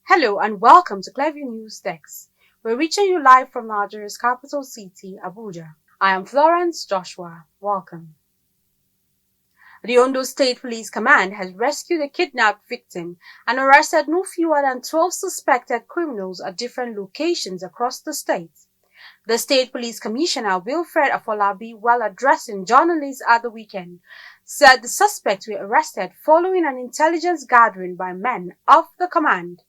Hello and welcome to Clever News Text. We're reaching you live from Nigeria's capital city, Abuja. I am Florence Joshua. Welcome. The Ondo State Police Command has rescued a kidnapped victim and arrested no fewer than 12 suspected criminals at different locations across the state. The State Police Commissioner Wilfred Afolabi, while addressing journalists at the weekend, said the suspects were arrested following an intelligence gathering by men of the command.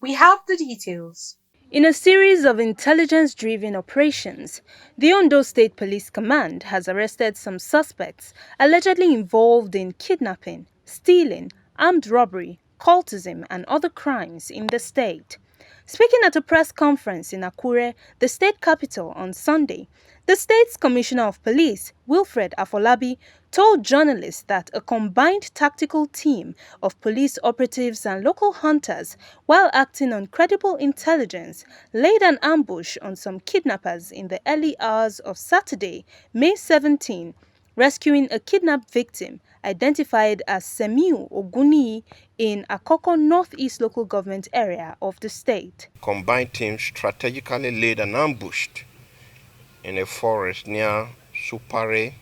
We have the details. In a series of intelligence-driven operations, the Ondo State Police Command has arrested some suspects allegedly involved in kidnapping, stealing, armed robbery, cultism and other crimes in the state. Speaking at a press conference in Akure, the state capital, on Sunday, the state's Commissioner of Police, Wilfred Afolabi, told journalists that a combined tactical team of police operatives and local hunters, while acting on credible intelligence, laid an ambush on some kidnappers in the early hours of Saturday, May 17, rescuing a kidnapped victim identified as Semiu Oguni in Akoko Northeast local government area of the state. Combined teams strategically laid an ambush in a forest near Supare,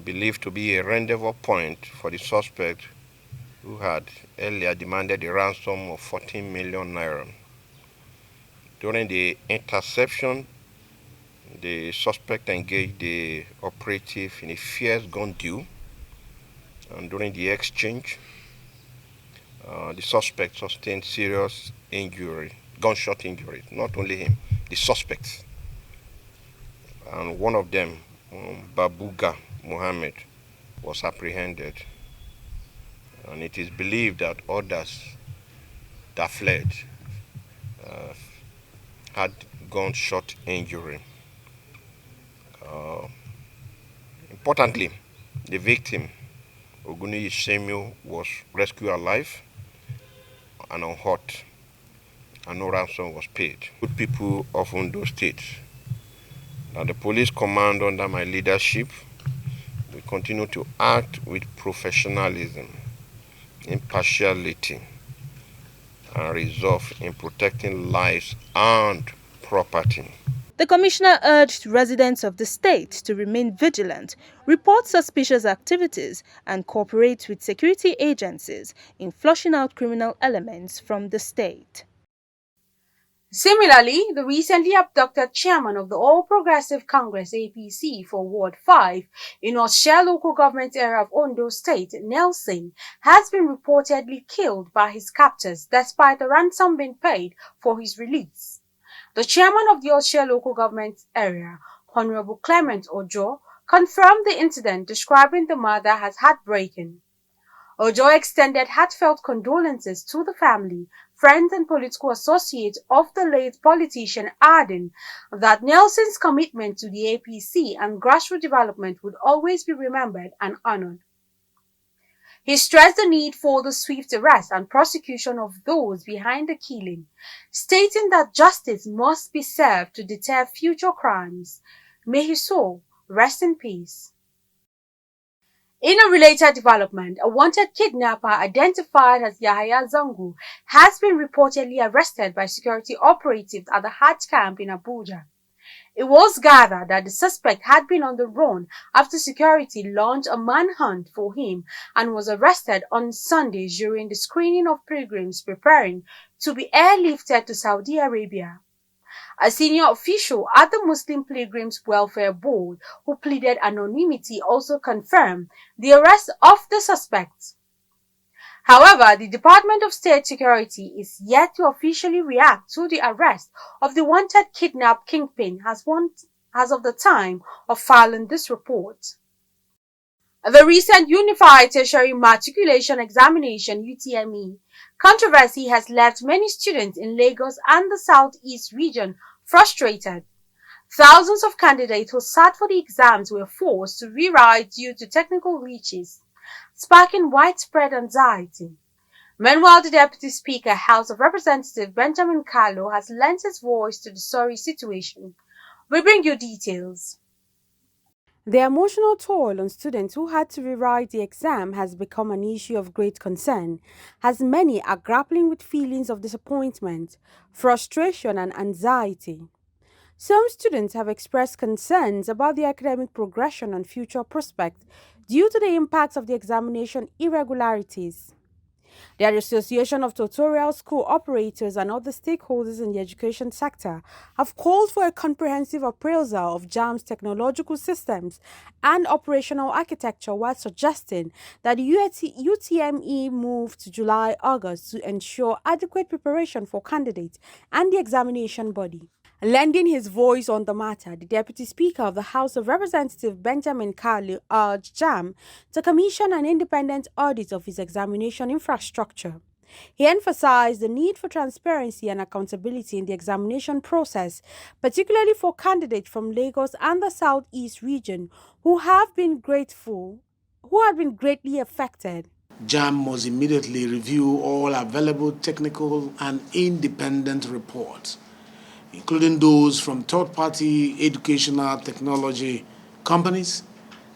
believed to be a rendezvous point for the suspect who had earlier demanded a ransom of 14 million naira. During the interception, the suspect engaged the operative in a fierce gun duel, and during the exchange, the suspect sustained serious injury, gunshot injury. Not only him, the suspects. And one of them, Babuga Mohammed, was apprehended. And it is believed that others that fled had gunshot injury. Importantly, the victim, Oguni Samuel, was rescued alive and unhurt, and no ransom was paid. Good people of Ondo State, now the police command under my leadership, we continue to act with professionalism, impartiality, and resolve in protecting lives and property. The commissioner urged residents of the state to remain vigilant, report suspicious activities, and cooperate with security agencies in flushing out criminal elements from the state. Similarly, the recently abducted chairman of the All Progressive Congress APC for Ward 5 in Osha local government area of Ondo State, Nelson, has been reportedly killed by his captors despite a ransom being paid for his release. The chairman of the Osha local government area, Honorable Clement Ojo, confirmed the incident, describing the murder as heartbreaking. Ojo extended heartfelt condolences to the family, friends and political associates of the late politician, adding that Nelson's commitment to the APC and grassroots development would always be remembered and honored. He stressed the need for the swift arrest and prosecution of those behind the killing, stating that justice must be served to deter future crimes. May his soul rest in peace. In a related development, a wanted kidnapper identified as Yahaya Zango has been reportedly arrested by security operatives at the Hajj camp in Abuja. It was gathered that the suspect had been on the run after security launched a manhunt for him and was arrested on Sunday during the screening of pilgrims preparing to be airlifted to Saudi Arabia. A senior official at the Muslim Pilgrims Welfare Board, who pleaded anonymity, also confirmed the arrest of the suspect. However, the Department of State Security is yet to officially react to the arrest of the wanted kidnap kingpin as of the time of filing this report. The recent Unified Tertiary Matriculation Examination (UTME) controversy has left many students in Lagos and the Southeast region frustrated. Thousands of candidates who sat for the exams were forced to rewrite due to technical glitches, sparking widespread anxiety. Meanwhile, the Deputy Speaker, House of Representatives Benjamin Kalu, has lent his voice to the sorry situation. We bring you details. The emotional toll on students who had to rewrite the exam has become an issue of great concern, as many are grappling with feelings of disappointment, frustration, and anxiety. Some students have expressed concerns about their academic progression and future prospects due to the impacts of the examination irregularities. The Association of Tutorial School Operators and other stakeholders in the education sector have called for a comprehensive appraisal of JAM's technological systems and operational architecture while suggesting that the UTME move to July-August to ensure adequate preparation for candidates and the examination body. Lending his voice on the matter, the Deputy Speaker of the House of Representatives Benjamin Kalu urged JAM to commission an independent audit of its examination infrastructure. He emphasized the need for transparency and accountability in the examination process, particularly for candidates from Lagos and the Southeast region who had been greatly affected. JAM must immediately review all available technical and independent reports, including those from third-party educational technology companies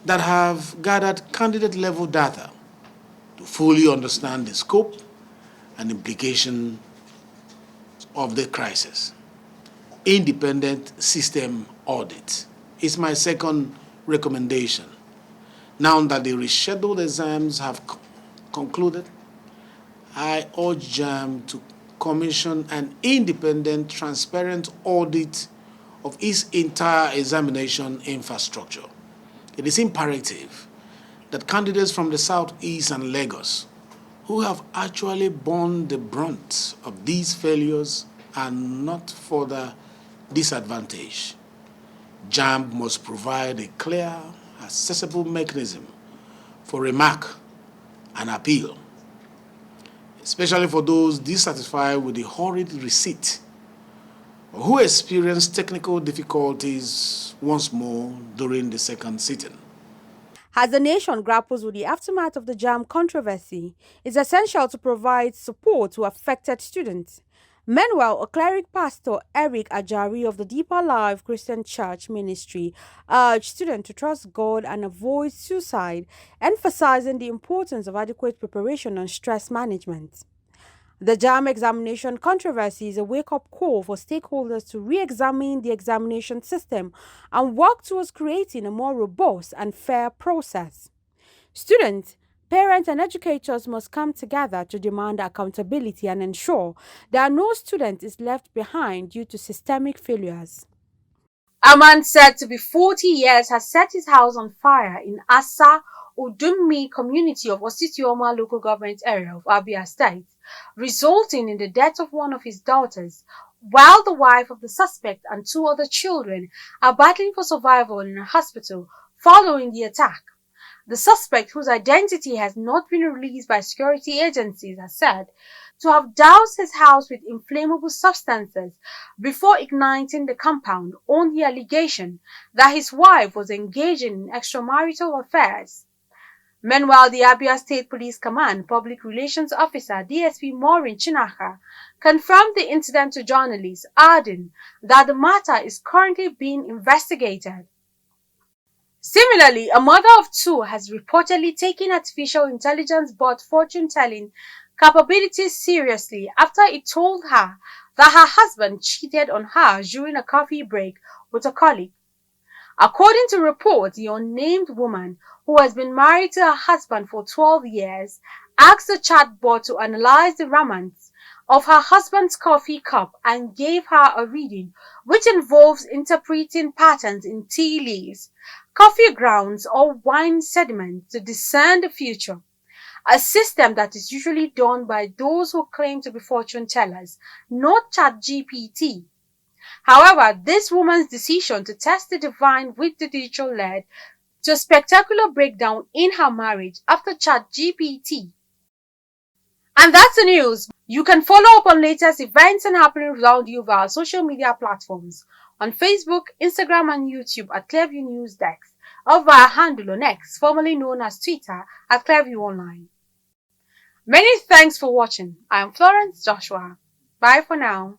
that have gathered candidate-level data to fully understand the scope and implication of the crisis. Independent system audit is my second recommendation. Now that the rescheduled exams have concluded, I urge JAM to commission an independent, transparent audit of its entire examination infrastructure. It is imperative that candidates from the Southeast and Lagos, who have actually borne the brunt of these failures, are not further disadvantaged. JAM must provide a clear, accessible mechanism for remark and appeal, especially for those dissatisfied with the hurried receipt or who experienced technical difficulties once more during the second sitting. As the nation grapples with the aftermath of the JAM controversy, it's essential to provide support to affected students. Meanwhile, a cleric pastor, Eric Ajari of the Deeper Life Christian Church Ministry, urged students to trust God and avoid suicide, emphasizing the importance of adequate preparation and stress management. The JAM examination controversy is a wake-up call for stakeholders to re-examine the examination system and work towards creating a more robust and fair process. Students, parents, and educators must come together to demand accountability and ensure that no student is left behind due to systemic failures. A man said to be 40 years has set his house on fire in Asa Udummi community of Ositioma local government area of Abia State, resulting in the death of one of his daughters, while the wife of the suspect and two other children are battling for survival in a hospital following the attack. The suspect, whose identity has not been released by security agencies, has said to have doused his house with inflammable substances before igniting the compound on the allegation that his wife was engaging in extramarital affairs. Meanwhile, the Abia State Police Command Public Relations Officer DSP Maureen Chinaka confirmed the incident to journalists, adding that the matter is currently being investigated. Similarly, a mother of two has reportedly taken artificial intelligence bot fortune-telling capabilities seriously after it told her that her husband cheated on her during a coffee break with a colleague. According to reports, the unnamed woman, who has been married to her husband for 12 years, asked the chatbot to analyze the remnants of her husband's coffee cup and gave her a reading which involves interpreting patterns in tea leaves, coffee grounds, or wine sediment to discern the future, a system that is usually done by those who claim to be fortune tellers, not ChatGPT. However, this woman's decision to test the divine with the digital led to a spectacular breakdown in her marriage after ChatGPT. And that's the news. You can follow up on latest events and happenings around you via social media platforms on Facebook, Instagram, and YouTube at Clearview News Desk, or via handle on X, formerly known as Twitter, at Clearview Online. Many thanks for watching. I am Florence Joshua. Bye for now.